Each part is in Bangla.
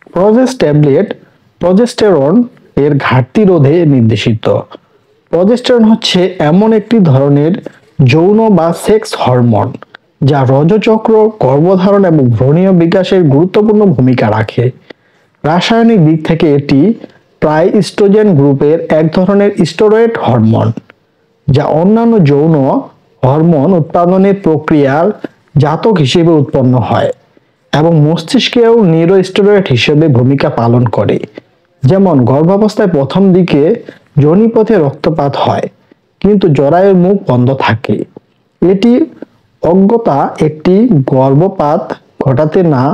প্রজেস্ট ট্যাবলেট প্রজেস্টেরন এর ঘাটতি রোধে নির্দেশিত। প্রজেস্টেরন হচ্ছে এমন একটি ধরনের যৌন বা সেক্স হরমোন যা রজচক্র, গর্ভধারণ এবং ভ্রূণীয় বিকাশের গুরুত্বপূর্ণ ভূমিকা রাখে। রাসায়নিক দিক থেকে এটি প্রায় ইস্ট্রোজেন গ্রুপের এক ধরনের স্টেরয়েড হরমোন, যা অন্যান্য যৌন হরমোন উৎপাদনের প্রক্রিয়ার জাতক হিসেবে উৎপন্ন হয় এবং মস্তিষ্কেও নিউরোস্টেরয়েড হিসেবে ভূমিকা পালন করে। যেমন গর্ভাবস্থায় প্রথম দিকে যোনিপথে রক্তপাত হয়, কিন্তু জরায়ুর মুখ বন্ধ থাকে। এটি অজ্ঞতা একটি গর্ভপাত ঘটাতে না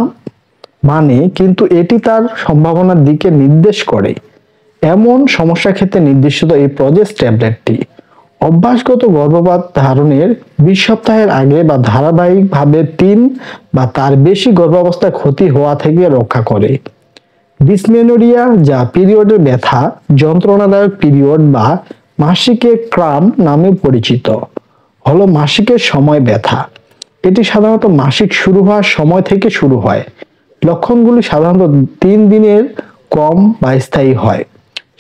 মানে, কিন্তু এটি তার সম্ভাবনার দিকে নির্দেশ করে। এমন সমস্যার ক্ষেত্রে নির্দেশিত এই প্রজেস্ট ট্যাবলেটটি অভ্যাসগত গর্ভপাত ধারণের 20 সপ্তাহের আগে বা ধারাবাহিকভাবে 3 বা তার বেশি গর্ভাবস্থায় ক্ষতি হওয়া থেকে রক্ষা করে। ডিসমেনোরিয়া, যা পিরিয়ডের ব্যথা, যন্ত্রণাদায়ক পিরিয়ড বা মাসিকের ক্রাম্প নামে পরিচিত, হলো মাসিকের সময় ব্যথা। এটি সাধারণত মাসিক শুরু হওয়ার সময় থেকে শুরু হয়। লক্ষণগুলি সাধারণত 3 দিনের কম বা স্থায়ী হয়।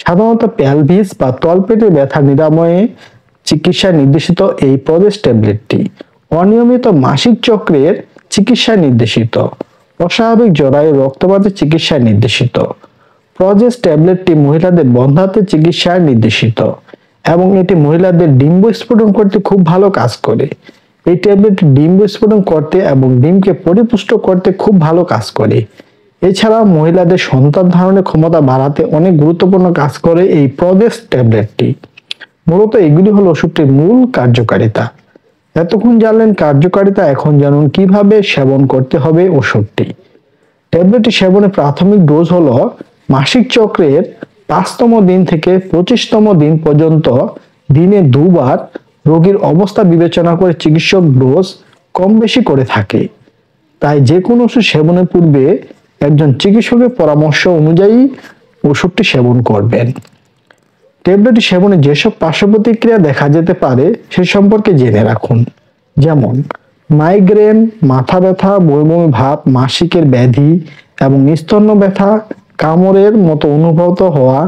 সাধারণত পেলভিস বা তলপেটের ব্যথা নিরাময়ে চিকিৎসায় নির্দেশিত এই প্রজেস্ট ট্যাবলেটটি অনিয়মিত মাসিক চক্রের চিকিৎসায় নির্দেশিত। অস্বাভাবিক জরায়ু রক্তপাতের চিকিৎসায় নির্দেশিত। প্রজেস্ট ট্যাবলেটটি মহিলাদের বন্ধ্যাত্বের চিকিৎসায় নির্দেশিত এবং এটি মহিলাদের ডিম্ব স্ফুটন করতে খুব ভালো কাজ করে। এই ট্যাবলেট ডিম্ব স্ফুটন করতে এবং ডিমকে পরিপুষ্ট করতে খুব ভালো কাজ করে। এছাড়া মহিলাদের সন্তান ধারণের ক্ষমতা বাড়াতে অনেক গুরুত্বপূর্ণ কাজ করে এই প্রজেস্ট ট্যাবলেটটি। মূলত এগুলি হলো ওষুধটির মূল কার্যকারিতা। এতক্ষণ জানলেন কার্যকারিতা, এখন জানুন কিভাবে সেবন করতে হবে ওষুধটি। ট্যাবলেটটি সেবনের প্রাথমিক ডোজ হলো মাসিক চক্রের 5তম দিন থেকে 25তম দিন পর্যন্ত দিনে 2 বার। রোগীর অবস্থা বিবেচনা করে চিকিৎসক ডোজ কম বেশি করে থাকে, তাই যে কোনো ওষুধ সেবনের পূর্বে একজন চিকিৎসকের পরামর্শ অনুযায়ী ওষুধটি সেবন করবেন। ট্যাবলেটটি সেবনে যেসব পার্শ্ব প্রতিক্রিয়া দেখা যেতে পারে সে সম্পর্কে জেনে রাখুন। যেমন মাইগ্রেন, মাথা ব্যথা, বমি ভাব, মাসিকের ব্যাধি এবং স্তন্য ব্যথা, কামড়ের মতো অনুভূত হওয়া,